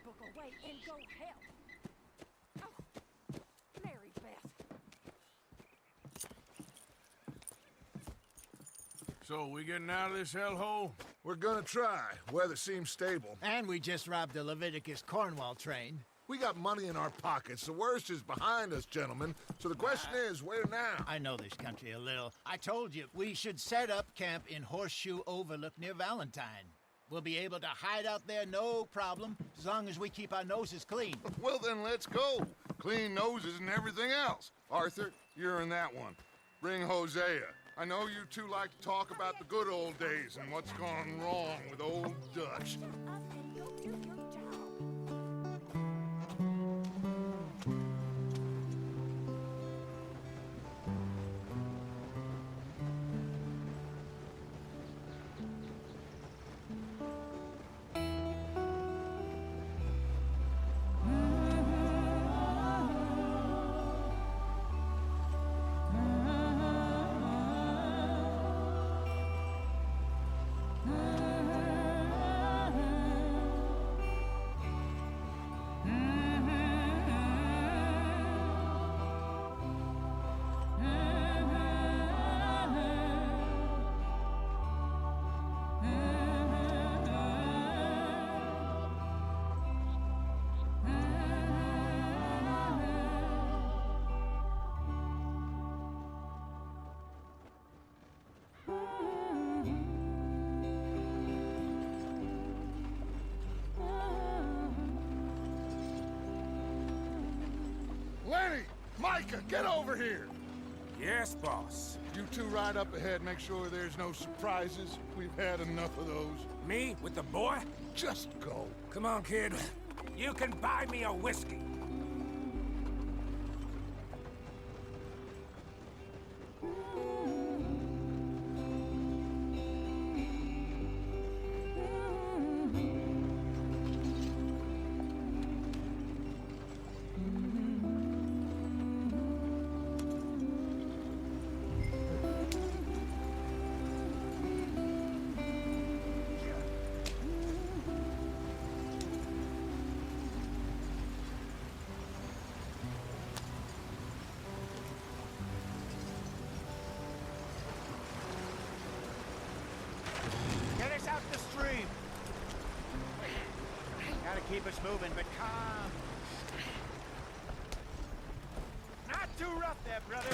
Book away and go help. Oh, Mary Beth. So, we getting out of this hellhole? We're gonna try. Weather seems stable. And we just robbed the Leviticus Cornwall train. We got money in our pockets. The worst is behind us, gentlemen. So the question is, where now? I know this country a little. I told you, we should set up camp in Horseshoe Overlook near Valentine. We'll be able to hide out there, no problem, as long as we keep our noses clean. Well, then let's go. Clean noses and everything else. Arthur, you're in that one. Bring Hosea. I know you two like to talk about the good old days and what's gone wrong with old Dutch. Shut up and go do your job. Lenny! Micah, get over here! Yes, boss. You two ride up ahead, make sure there's no surprises. We've had enough of those. Me with the boy? Just go. Come on, kid. You can buy me a whiskey. Get us out the stream. Gotta keep us moving, but calm. Not too rough there, brother.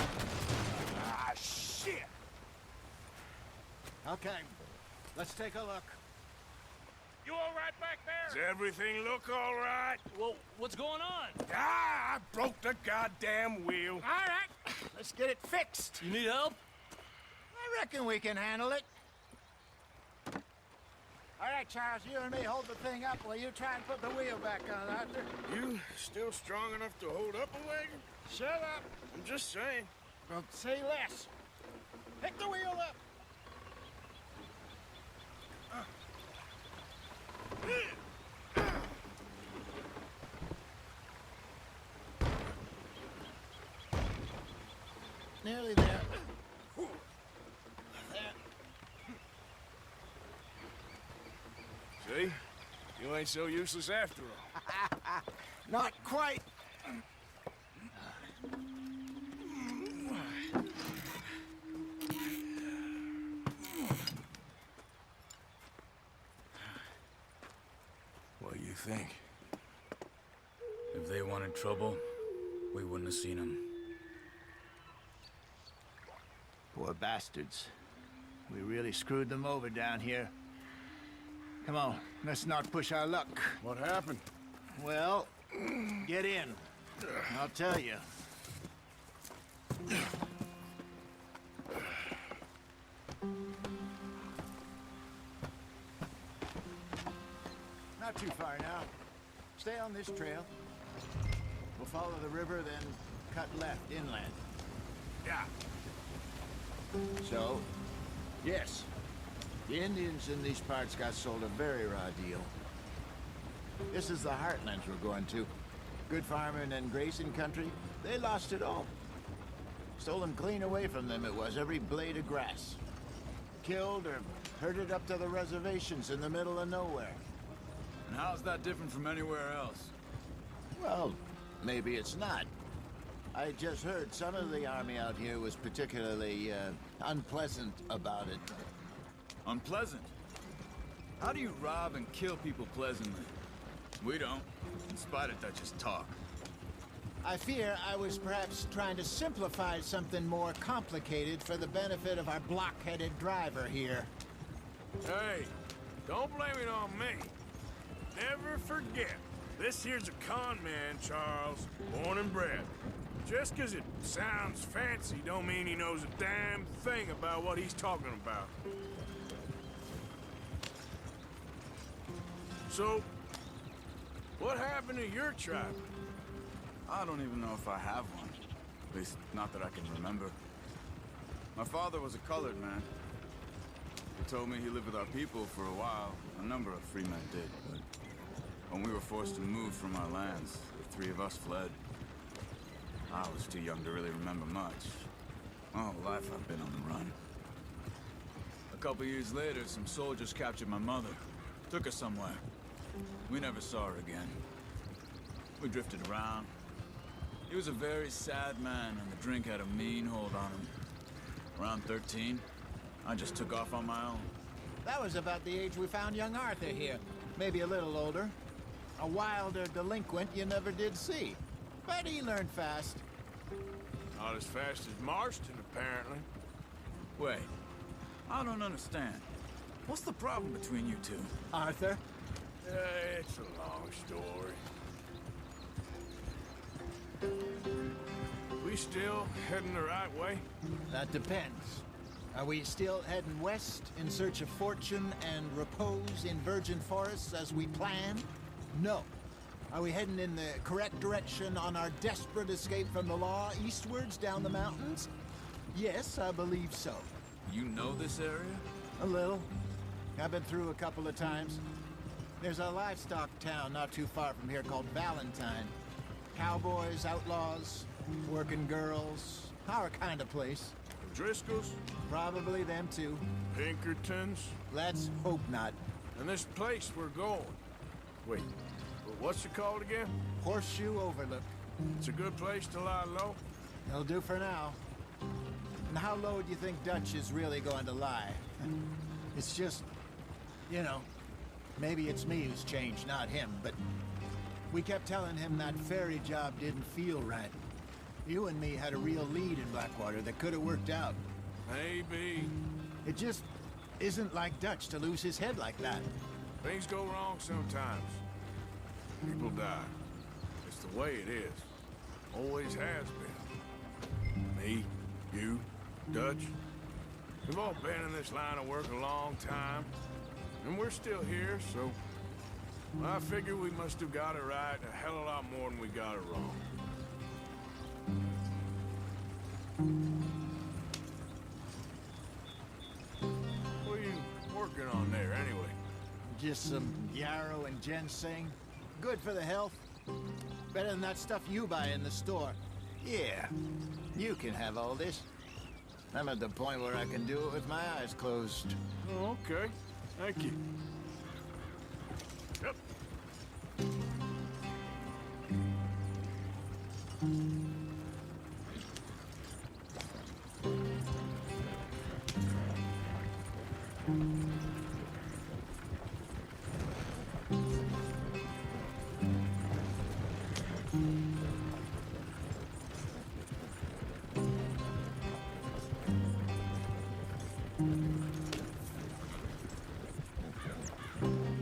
Ah, shit! Okay, let's take a look. You all right back Does there? everything look all right? Well, what's going on? Ah, I broke the goddamn wheel. All right, let's get it fixed. You need help? I reckon we can handle it. All right, Charles, you and me hold the thing up while you try and put the wheel back on, Arthur. You still strong enough to hold up a wagon? Shut up. I'm just saying. Don't say less. Pick the wheel up. Nearly there. See? You ain't so useless after all. Not quite. What do you think? If they wanted trouble, we wouldn't have seen them. Poor bastards. We really screwed them over down here. Come on, let's not push our luck. What happened? Well, get in. I'll tell you. Not too far now. Stay on this trail. We'll follow the river, then cut left inland. Yeah. So, yes, the Indians in these parts got sold a very raw deal. This is the heartlands we're going to. Good farming and grazing country, they lost it all. Stolen clean away from them it was, every blade of grass. Killed or herded up to the reservations in the middle of nowhere. And how's that different from anywhere else? Well, maybe it's not. I just heard some of the army out here was particularly, unpleasant about it. Unpleasant? How do you rob and kill people pleasantly? We don't, in spite of Dutch's talk. I fear I was perhaps trying to simplify something more complicated for the benefit of our block-headed driver here. Hey, don't blame it on me. Never forget, this here's a con man, Charles, born and bred. Just 'cause it sounds fancy don't mean he knows a damn thing about what he's talking about. So, what happened to your tribe? I don't even know if I have one. At least, not that I can remember. My father was a colored man. He told me he lived with our people for a while. A number of free men did, but when we were forced to move from our lands, the three of us fled. I was too young to really remember much. My whole life I've been on the run. A couple years later, some soldiers captured my mother. Took her somewhere. We never saw her again. We drifted around. He was a very sad man, and the drink had a mean hold on him. Around 13, I just took off on my own. That was about the age we found young Arthur here. Maybe a little older. A wilder delinquent you never did see. But he learned fast. Not as fast as Marston, apparently. Wait, I don't understand. What's the problem between you two? Arthur? It's a long story. We still heading the right way? That depends. Are we still heading west in search of fortune and repose in virgin forests as we planned? No. Are we heading in the correct direction on our desperate escape from the law eastwards down the mountains? Yes, I believe so. You know this area? A little. I've been through a couple of times. There's a livestock town not too far from here called Valentine. Cowboys, outlaws, working girls, our kind of place. Driscoll's? Probably them too. Pinkertons? Let's hope not. And this place we're going. Wait, what's it called again? Horseshoe Overlook. It's a good place to lie low? It'll do for now. And how low do you think Dutch is really going to lie? It's just, you know, maybe it's me who's changed, not him, but we kept telling him that ferry job didn't feel right. You and me had a real lead in Blackwater that could have worked out. Maybe. It just isn't like Dutch to lose his head like that. Things go wrong sometimes. People die. It's the way it is. Always has been. Me, you, Dutch. We've all been in this line of work a long time. And we're still here, so I figure we must have got it right a hell of a lot more than we got it wrong. What are you working on there, anyway? Just some yarrow and ginseng. Good for the health. Better than that stuff you buy in the store. Yeah, you can have all this. I'm at the point where I can do it with my eyes closed. Oh, okay. Thank you. Yep.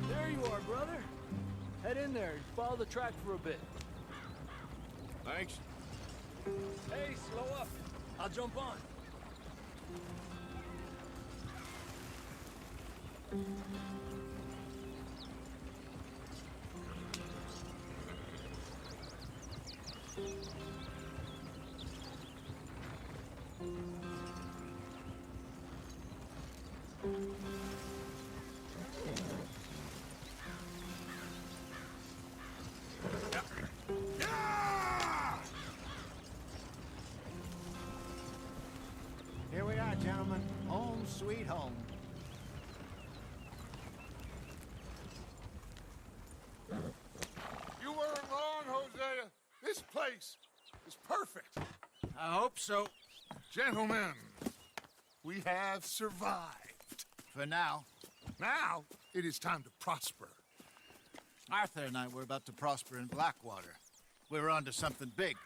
There you are, brother. Head in there and follow the track for a bit. Thanks. Hey, slow up. I'll jump on. Here we are, gentlemen. Home sweet home. place is perfect. I hope so. Gentlemen, we have survived. For now. Now, it is time to prosper. Arthur and I were about to prosper in Blackwater. We were onto something big.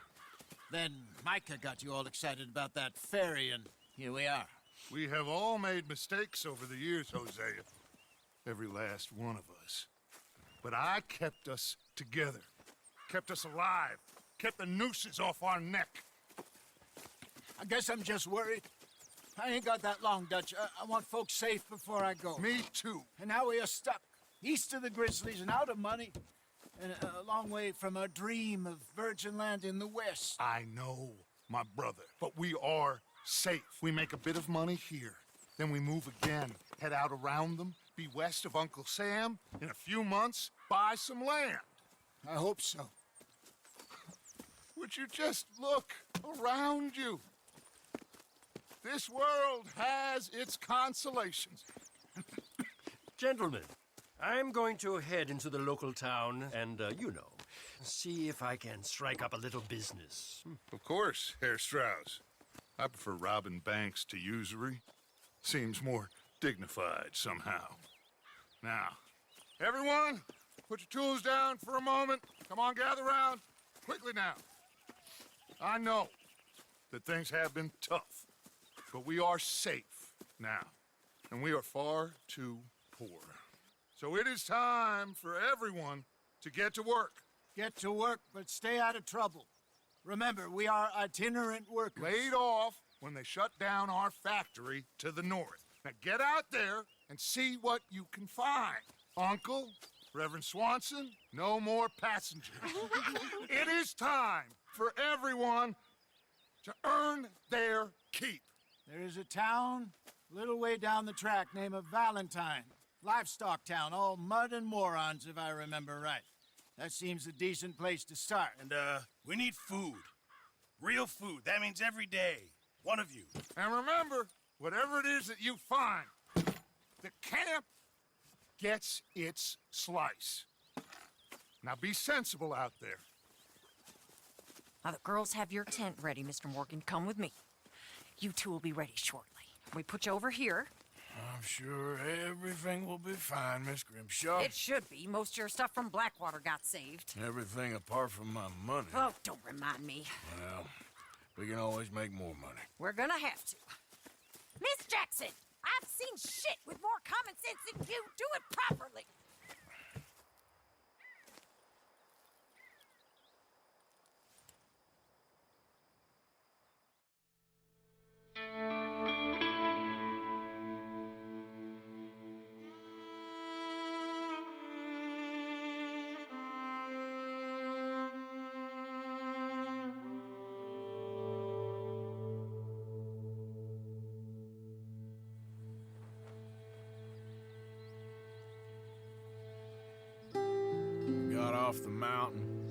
Then Micah got you all excited about that ferry, and here we are. We have all made mistakes over the years, Hosea. Every last one of us. But I kept us together. Kept us alive. Kept the nooses off our neck. I guess I'm just worried. I ain't got that long, Dutch. I want folks safe before I go. Me too. And now we are stuck, east of the Grizzlies and out of money, and a long way from our dream of virgin land in the west. I know, my brother, but we are safe. We make a bit of money here, then we move again, head out around them, be west of Uncle Sam, in a few months, buy some land. I hope so. Would you just look around you? This world has its consolations. Gentlemen, I'm going to head into the local town and, see if I can strike up a little business. Of course, Herr Strauss. I prefer robbing banks to usury. Seems more dignified somehow. Now, everyone, put your tools down for a moment. Come on, gather round. Quickly now. I know that things have been tough, but we are safe now, and we are far too poor. So it is time for everyone to get to work. Get to work, but stay out of trouble. Remember, we are itinerant workers. Laid off when they shut down our factory to the north. Now get out there and see what you can find. Uncle, Reverend Swanson, no more passengers. It is time for everyone to earn their keep. There is a town a little way down the track named Valentine. Livestock town, all mud and morons, if I remember right. That seems a decent place to start. And, we need food. Real food. That means every day. One of you. And remember, whatever it is that you find, the camp gets its slice. Now be sensible out there. Now, the girls have your tent ready, Mr. Morgan. Come with me. You two will be ready shortly. We put you over here. I'm sure everything will be fine, Miss Grimshaw. It should be. Most of your stuff from Blackwater got saved. Everything apart from my money. Oh, don't remind me. Well, we can always make more money. We're gonna have to. Miss Jackson, I've seen shit with more common sense than you. Do it properly. Got off the mountain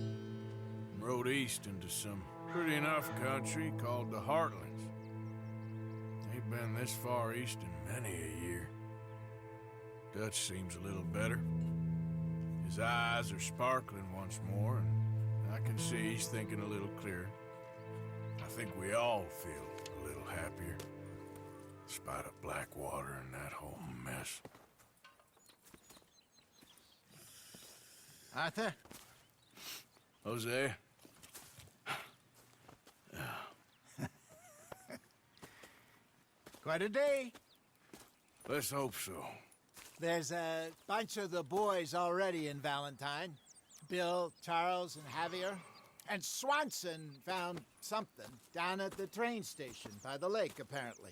and rode east into some pretty enough country called the Heartlands. Ain't been this far east in many a year. Dutch seems a little better. His eyes are sparkling once more, and I can see he's thinking a little clearer. I think we all feel a little happier, in spite of Blackwater and that whole mess. Arthur? Jose? Quite a day. Let's hope so. There's a bunch of the boys already in Valentine. Bill, Charles, and Javier. And Swanson found something down at the train station by the lake, apparently.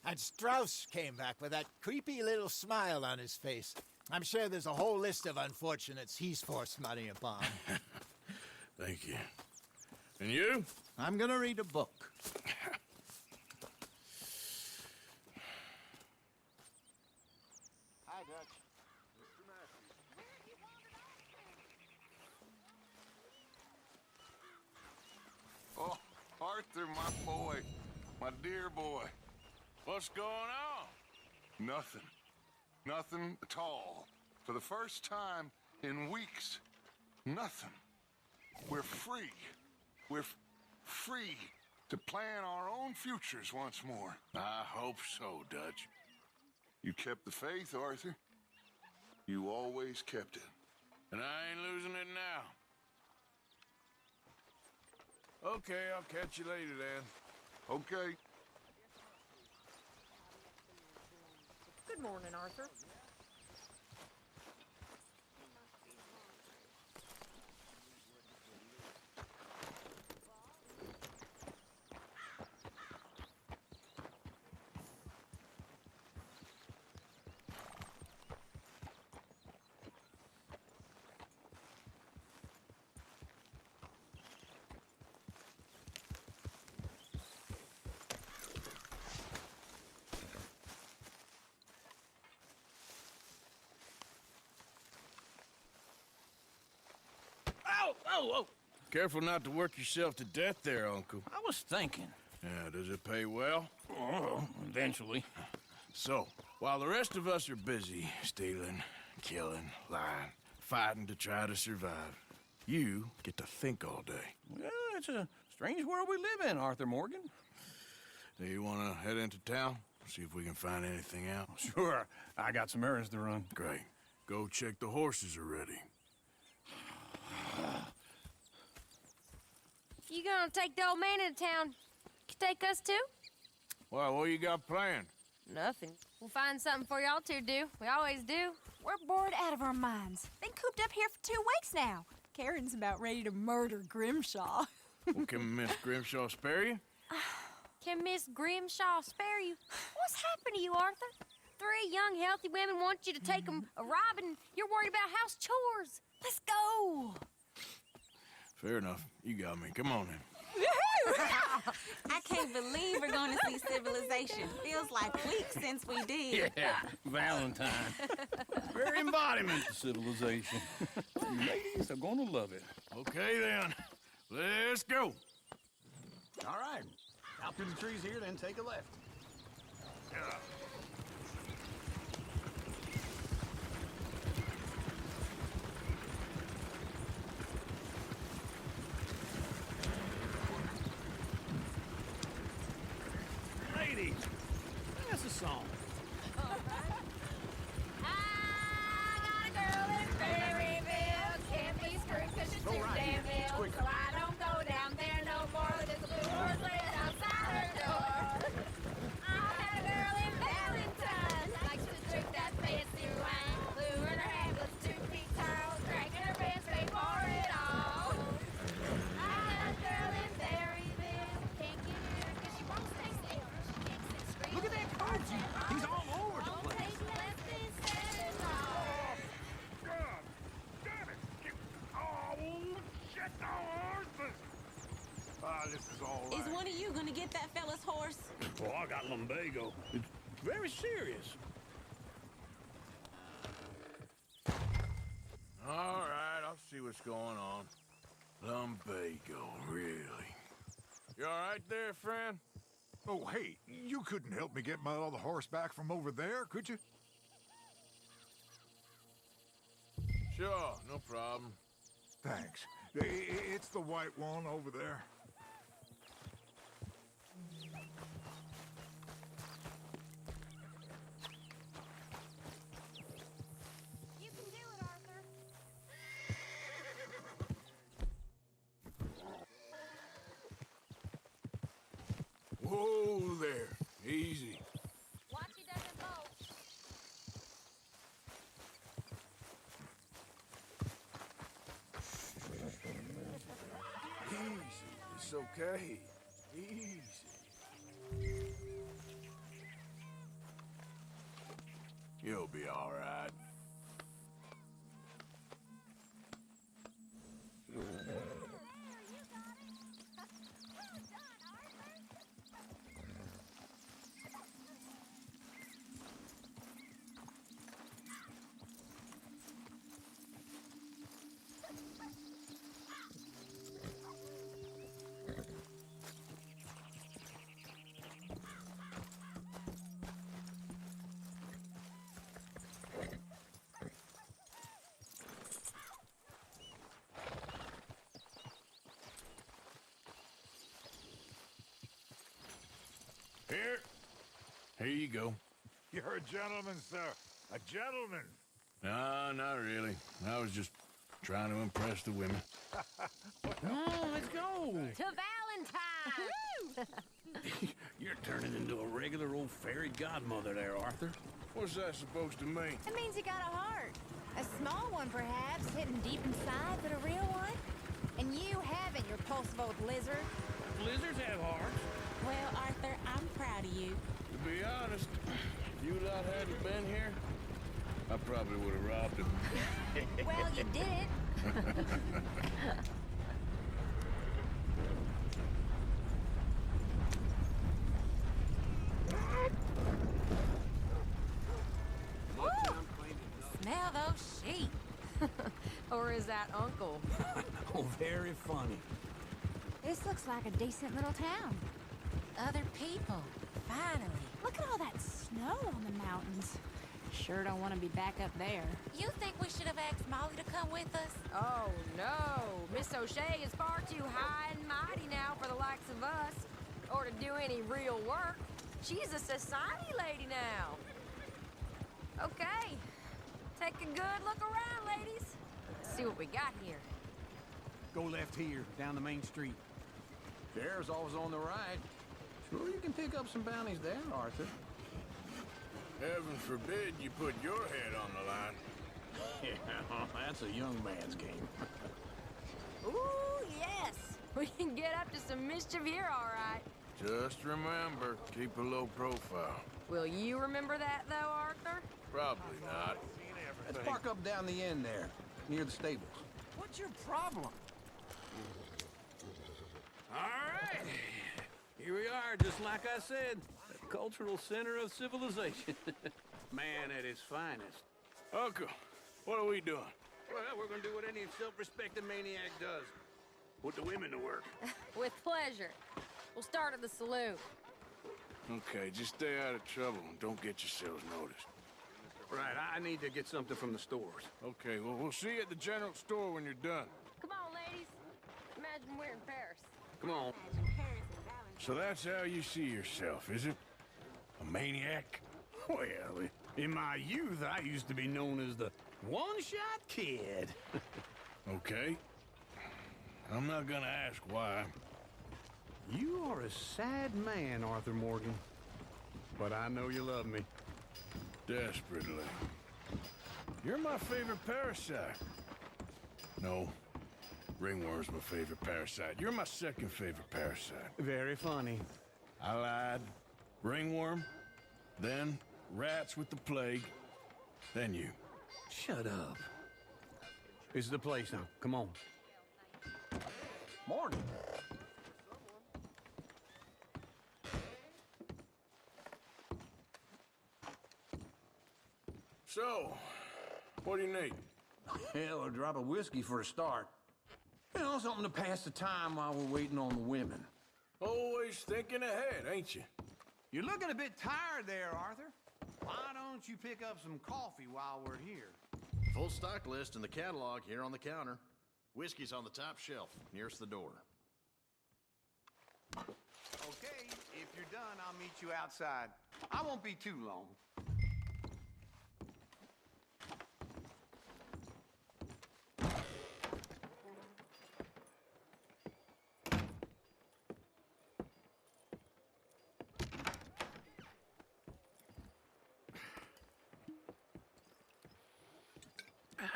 And Strauss came back with that creepy little smile on his face. I'm sure there's a whole list of unfortunates he's forced money upon. Thank you. And you? I'm gonna read a book. Hi, Dutch. Oh, Arthur, my boy. My dear boy. What's going on? Nothing. Nothing at all. For the first time in weeks, nothing. We're free. we're free to plan our own futures once more. I hope so, Dutch. You kept the faith, Arthur. You always kept it. And I ain't losing it now. Okay, I'll catch you later then. Okay. Good morning, Arthur. Oh! Careful not to work yourself to death there, Uncle. I was thinking. Yeah, does it pay well? Oh, eventually. So, while the rest of us are busy stealing, killing, lying, fighting to try to survive, you get to think all day. Well, it's a strange world we live in, Arthur Morgan. Do you want to head into town? See if we can find anything out? Sure, I got some errands to run. Great. Go check the horses are ready. You gonna take the old man into town? You take us too? Well, what you got planned? Nothing. We'll find something for y'all to do. We always do. We're bored out of our minds. Been cooped up here for 2 weeks now. Karen's about ready to murder Grimshaw. Well, can Miss Grimshaw spare you? Can Miss Grimshaw spare you? What's happened to you, Arthur? 3 young, healthy women want you to take them a robbing. You're worried about house chores. Let's go. Fair enough. You got me. Come on then. I can't believe we're going to see civilization. Feels like weeks since we did. Yeah, Valentine. Very embodiment of civilization. You ladies are gonna love it. Okay then. Let's go. All right. Out through the trees here, then take a left. Ladies, sing us a song. I got a girl in Prairieville. Can't be screwed 'cause she's too damn ill. So I don't go down there no more. There's a blue horse laying outside her door. I had a girl in Valentine. Likes to drink that fancy wine. Blue in her hand was 2 feet tall. Dragging her pants paid for it all. I had a girl in Berryville. Can't get her 'cause she won't stay still. She kicks and screams. Look at that Archie. He's all over the Don't place. take less than 7 wrong. God damn it! Oh, shit, Arthur! Ah, this is all right. Is one of you going to get that fella's horse? Oh, I got lumbago. It's very serious. All right, I'll see what's going on. Lumbago, really? You all right there, friend? Oh, hey, you couldn't help me get my other horse back from over there, could you? Sure, no problem. Thanks. It's the white one over there. You can do it, Arthur. Whoa there. Easy. Watch he doesn't bolt. Easy. It's okay. Easy. You'll be all right. Here you go. You're a gentleman, sir. A gentleman. No, not really. I was just trying to impress the women. Oh, let's go. To Valentine! You're turning into a regular old fairy godmother there, Arthur. What's that supposed to mean? It means you got a heart. A small one, perhaps, hidden deep inside, but a real one. And you haven't, you repulsive old lizard. Lizards have hearts. Well, Arthur, I'm proud of you. To be honest, if you lot hadn't been here, I probably would have robbed him. Well, you did it. Smell those sheep. Or is that Uncle? Oh, very funny. This looks like a decent little town. Other people. Finally. Look at all that snow on the mountains. Sure don't want to be back up there. You think we should have asked Molly to come with us? Oh, no. Miss O'Shea is far too high and mighty now for the likes of us. Or to do any real work. She's a society lady now. Okay. Take a good look around, ladies. Let's see what we got here. Go left here, down the main street. Sheriff's always on the right. Sure you can pick up some bounties there, Arthur. Heaven forbid you put your head on the line. Yeah, that's a young man's game. Ooh, yes. We can get up to some mischief here, all right. Just remember, keep a low profile. Will you remember that, though, Arthur? Probably not. Let's park up down the end there, near the stables. What's your problem? All right. Here we are, just like I said. The cultural center of civilization. Man at his finest. Uncle, what are we doing? Well, we're gonna do what any self-respecting maniac does. Put the women to work. With pleasure. We'll start at the saloon. Okay, just stay out of trouble and don't get yourselves noticed. Right, I need to get something from the stores. Okay, well, we'll see you at the general store when you're done. Come on, ladies. Imagine we're in Paris. Come on. So that's how you see yourself, is it? A maniac? Well, in my youth, I used to be known as the one-shot kid. Okay. I'm not gonna ask why. You are a sad man, Arthur Morgan. But I know you love me. Desperately. You're my favorite parasite. No. Ringworm's my favorite parasite. You're my second favorite parasite. Very funny. I lied. Ringworm, then rats with the plague, then you. Shut up. This is the place now. Come on. Morning. So, what do you need? Hell, a drop of whiskey for a start. You know, something to pass the time while we're waiting on the women. Always thinking ahead, ain't you? You're looking a bit tired there, Arthur. Why don't you pick up some coffee while we're here? Full stock list in the catalog here on the counter. Whiskey's on the top shelf, nearest the door. Okay, if you're done, I'll meet you outside. I won't be too long.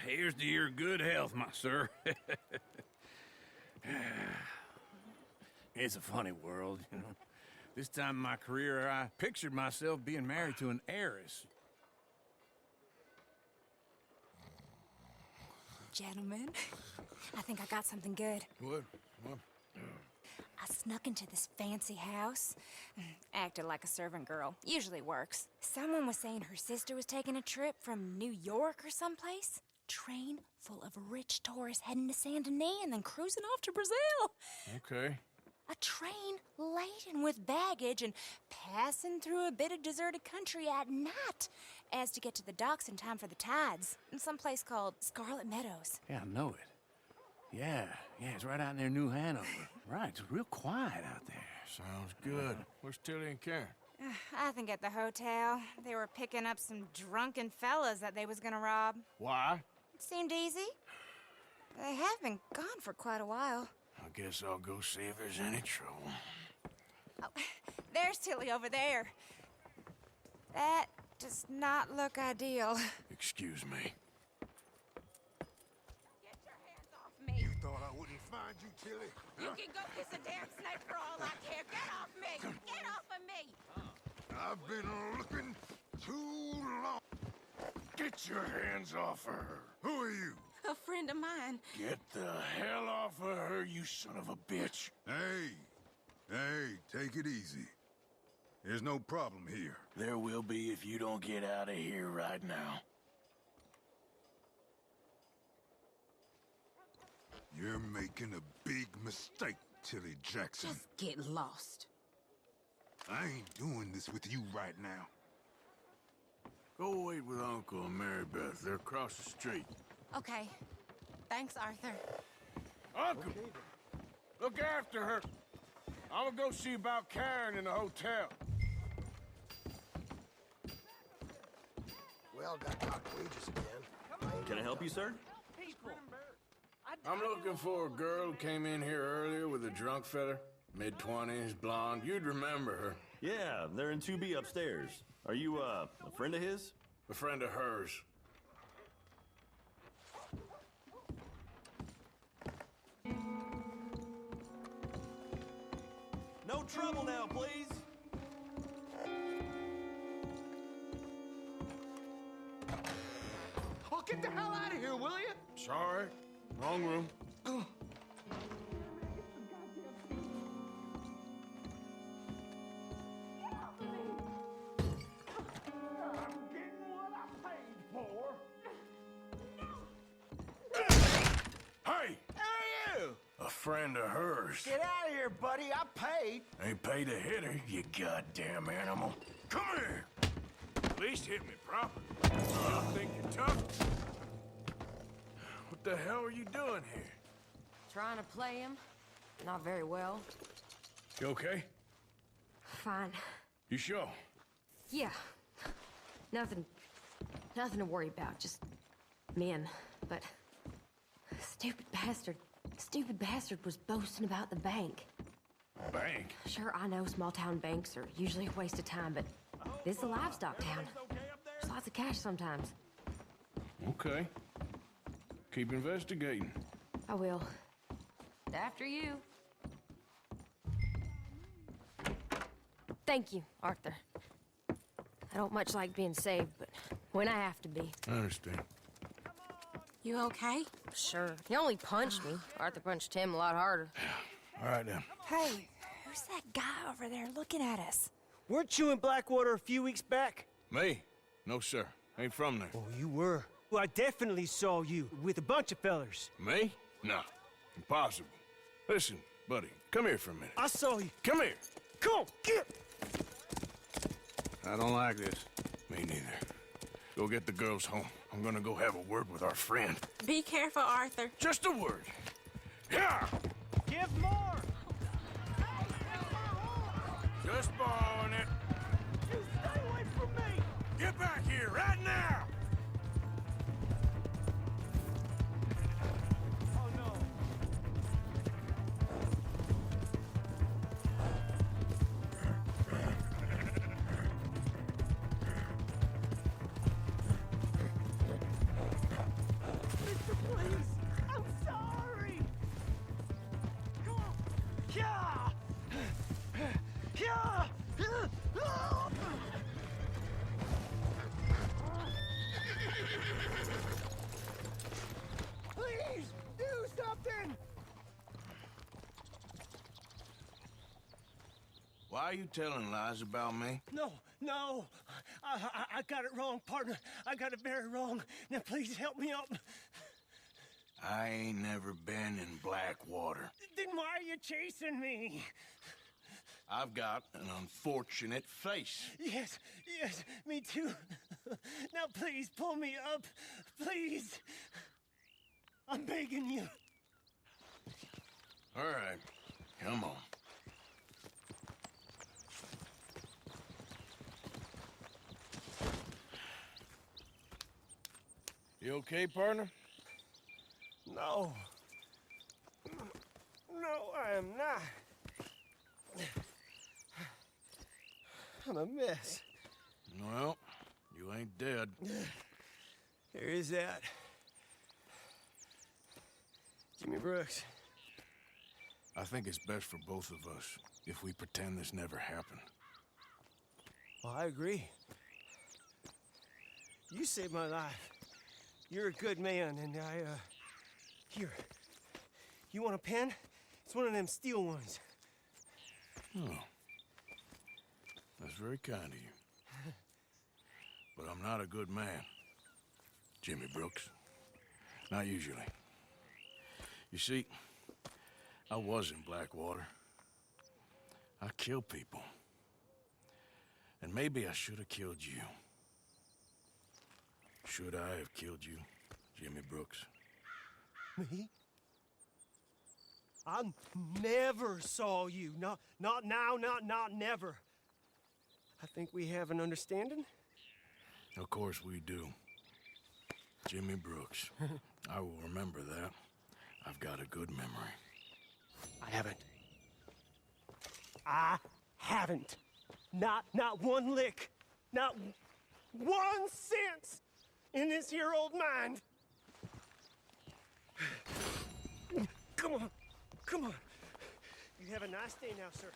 Here's to your good health, my sir. It's a funny world, you know. This time in my career, I pictured myself being married to an heiress. Gentlemen, I think I got something good. What? I snuck into this fancy house. Acted like a servant girl. Usually works. Someone was saying her sister was taking a trip from New York or someplace. Train full of rich tourists heading to Saint Denis and then cruising off to Brazil. Okay. A train laden with baggage and passing through a bit of deserted country at night as to get to the docks in time for the tides in some place called Scarlet Meadows. Yeah, I know it. Yeah, it's right out near New Hanover. Right, it's real quiet out there. Sounds good. Where's Tilly and Karen? I think at the hotel, they were picking up some drunken fellas that they was gonna rob. Why? It seemed easy. They have been gone for quite a while. I guess I'll go see if there's any trouble. Oh, there's Tilly over there. That does not look ideal. Excuse me. Get your hands off me. You thought I wouldn't find you, Tilly? You can go kiss a damn snake for all I care. Get off me! Get off of me! I've been looking too long. Get your hands off of her. Who are you? A friend of mine. Get the hell off of her, you son of a bitch. Hey, take it easy. There's no problem here. There will be if you don't get out of here right now. You're making a big mistake, Tilly Jackson. Just get lost. I ain't doing this with you right now. Go wait with Uncle and Mary Beth. They're across the street. Okay. Thanks, Arthur. Uncle! Look after her. I'm gonna go see about Karen in the hotel. Well, got talked wages again. Can I help you, sir? I'm looking for a girl who came in here earlier with a drunk fella. Mid-20s, blonde. You'd remember her. Yeah, they're in 2B upstairs. Are you, a friend of his? A friend of hers. No trouble now, please. Oh, get the hell out of here, will you? Sorry. Wrong room. Hey! A friend of hers. Get out of here, buddy. I paid. Ain't paid to hit her, you goddamn animal. Come here. At least hit me proper. You think you're tough? What the hell are you doing here? Trying to play him. Not very well. You okay? Fine. You sure? Yeah. Nothing to worry about. Just men. But stupid bastard was boasting about the bank. Bank? Sure, I know small town banks are usually a waste of time, but this is a livestock town. There's lots of cash sometimes. Okay. Keep investigating. I will. After you. Thank you, Arthur. I don't much like being saved, but when I have to be. I understand. You okay? Sure. He only punched me. Arthur punched him a lot harder. All right, then. Hey, who's that guy over there looking at us? Weren't you in Blackwater a few weeks back? Me? No, sir. Ain't from there. Oh, you were. Well, I definitely saw you with a bunch of fellers. Me? No. Impossible. Listen, buddy, come here for a minute. I saw you. Come here. Come on, get! I don't like this. Me neither. Go get the girls home. I'm gonna go have a word with our friend. Be careful, Arthur. Just a word. Yeah! Give more! Just borrowing it. You stay away from me! Get back here right now! Oh, no. Mister, please! I'm sorry! Come on! Yeah! Yeah! Please, do something! Why are you telling lies about me? No. I got it wrong, partner. I got it very wrong. Now, please help me up. I ain't never been in Blackwater. Then why are you chasing me? I've got an unfortunate face. Yes, me too. Now, please, pull me up. Please. I'm begging you. All right, come on. You okay, partner? No. No, I am not. I'm a mess. Well, you ain't dead. There is that. Jimmy Brooks. I think it's best for both of us if we pretend this never happened. Well, I agree. You saved my life. You're a good man, and here. You want a pen? It's one of them steel ones. Oh. That's very kind of you. But I'm not a good man, Jimmy Brooks. Not usually. You see, I was in Blackwater. I killed people. And maybe I should have killed you. Should I have killed you, Jimmy Brooks? Me? I never saw you. Not now, not never. I think we have an understanding. Of course we do. Jimmy Brooks. I will remember that. I've got a good memory. I haven't. Not one lick. Not 1 cent in this here old mind. Come on. You have a nice day now, sir.